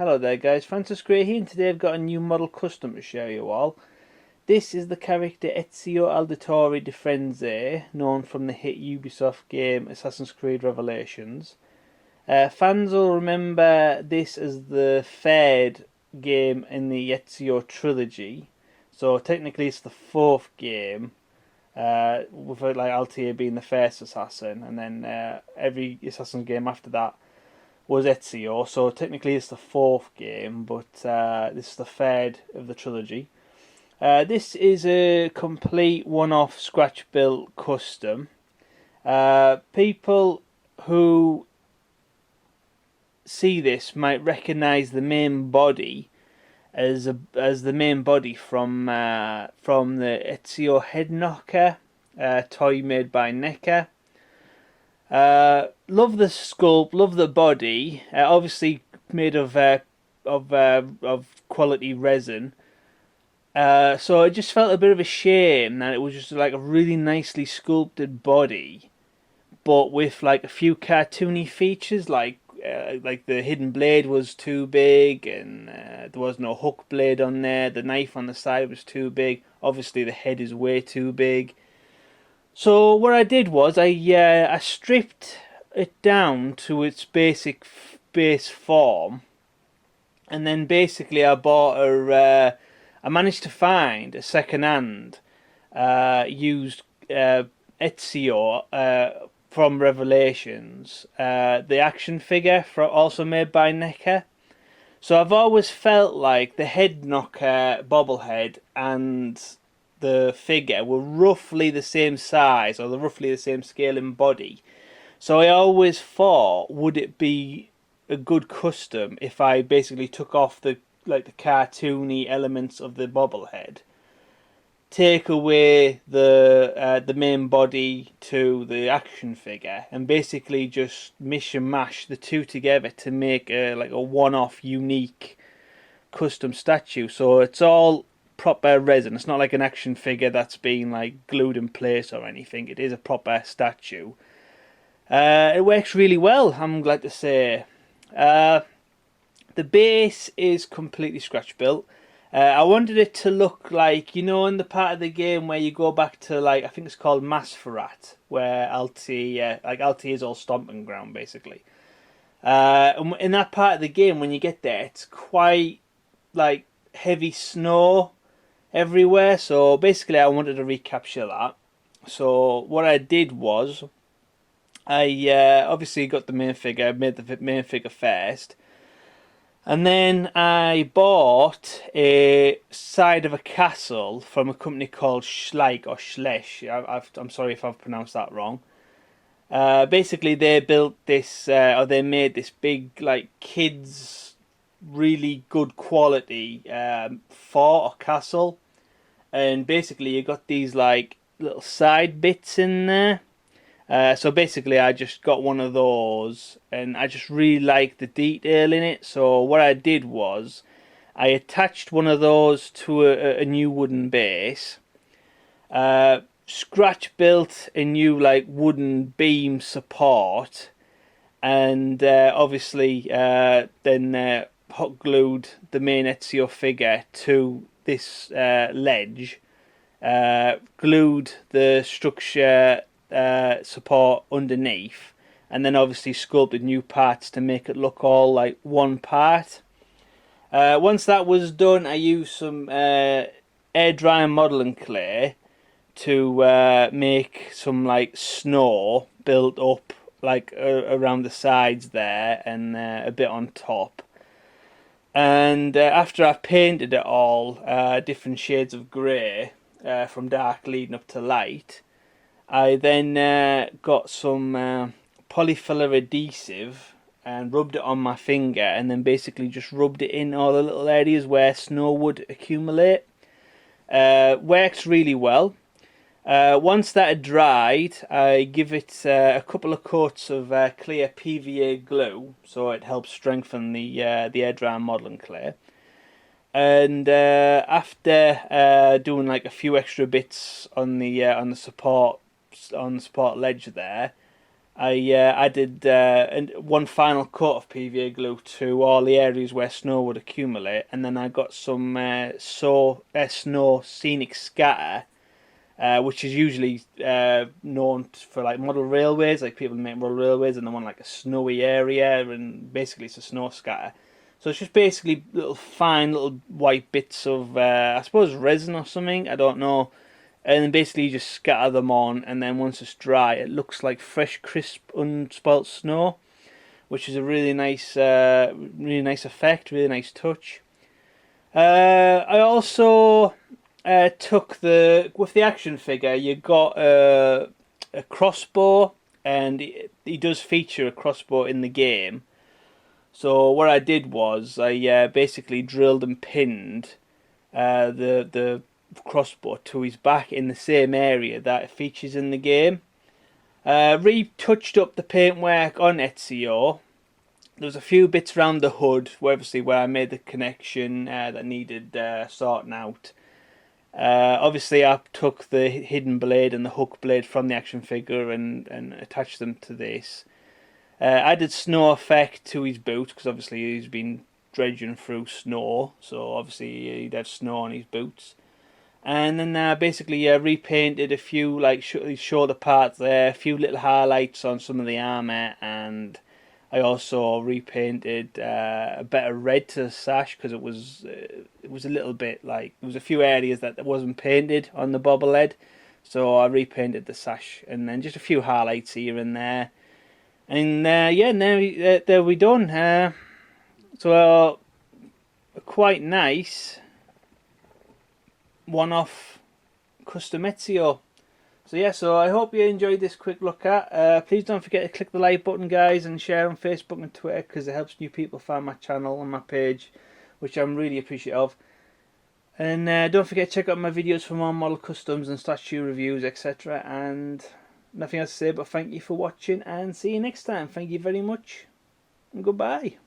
Hello there guys, Francis Gray here, and today I've got a new model custom to show you all. This is the character Ezio Auditore di Firenze, known from the hit Ubisoft game Assassin's Creed Revelations. Fans will remember this as the third game in the Ezio trilogy, so technically it's the fourth game, with like Altair being the first assassin, and then every Assassin's game after that was Ezio, so technically it's the fourth game, but this is the third of the trilogy. This is a complete one-off scratch-built custom. People who see this might recognise the main body as the main body from the Ezio head knocker toy made by NECA. Love the sculpt, love the body. Obviously made of quality resin. So it just felt a bit of a shame that it was just like a really nicely sculpted body, but with like a few cartoony features, like the hidden blade was too big, and there was no hook blade on there. The knife on the side was too big. Obviously, the head is way too big. So what I did was I stripped it down to its base form, and then basically I managed to find a second-hand used Ezio from Revelations, the action figure also made by NECA. So I've always felt like the head knocker bobblehead and the figure were roughly the same size, or roughly the same scale in body. So I always thought, would it be a good custom if I basically took off the cartoony elements of the bobblehead, take away the main body to the action figure, and basically just mish and mash the two together to make a one-off unique custom statue. So it's all proper resin. It's not like an action figure that's been like glued in place or anything. It is a proper statue. It works really well, I'm glad to say. The base is completely scratch built. I wanted it to look like, in the part of the game where you go back to, I think it's called Masferat, where Altair is all stomping ground basically. In that part of the game, when you get there, it's quite heavy snow everywhere. So basically, I wanted to recapture that. So what I did was, I obviously got the main figure, made the main figure first, and then I bought a side of a castle from a company called Schleich or Schleich. I'm sorry if I've pronounced that wrong. Basically, they built this, or they made this big, kids, really good quality fort or castle, and basically you got these little side bits in there. So basically I just got one of those, and I just really like the detail in it. So what I did was I attached one of those to a new wooden base, scratch built a new wooden beam support, and obviously then hot glued the main Ezio figure to this ledge, glued the structure support underneath, and then obviously sculpted new parts to make it look all like one part. Once that was done, I used some air dry modelling clay to make some snow built up around the sides there, and a bit on top. And after I painted it all different shades of grey, from dark leading up to light, I then got some polyfiller adhesive and rubbed it on my finger, and then basically just rubbed it in all the little areas where snow would accumulate. Works really well. Once that had dried, I give it a couple of coats of clear PVA glue, so it helps strengthen the air dry modelling clay. And after doing a few extra bits on the support ledge there, I did one final coat of PVA glue to all the areas where snow would accumulate, and then I got some snow scenic scatter, which is usually known for like model railways, like people make model railways and they want like a snowy area, and basically it's a snow scatter. So it's just basically little fine little white bits of I suppose resin or something, I don't know, and then basically you just scatter them on, and then once it's dry, it looks like fresh, crisp, unspoilt snow, which is a really nice effect, really nice touch. I also took the with the action figure. You got a crossbow, and he does feature a crossbow in the game. So what I did was I basically drilled and pinned the crossbow to his back in the same area that it features in the game. Retouched up the paintwork on Ezio. There was a few bits around the hood, obviously where I made the connection that needed sorting out. Obviously, I took the hidden blade and the hook blade from the action figure and attached them to this. I did snow effect to his boot because obviously he's been dredging through snow, so obviously he'd have snow on his boots. And then basically repainted a few like shoulder parts there, a few little highlights on some of the armor, and I also repainted a bit of red to the sash because it was a little bit like there was a few areas that wasn't painted on the bobblehead, so I repainted the sash and then just a few highlights here and there, and yeah, now there we done. So quite nice one-off custom Ezio. So yeah, so I hope you enjoyed this quick look at. Please don't forget to click the like button, guys, and share on Facebook and Twitter because it helps new people find my channel and my page, which I'm really appreciative of. And don't forget to check out my videos for more model customs and statue reviews, etc. And nothing else to say but thank you for watching and see you next time. Thank you very much and goodbye.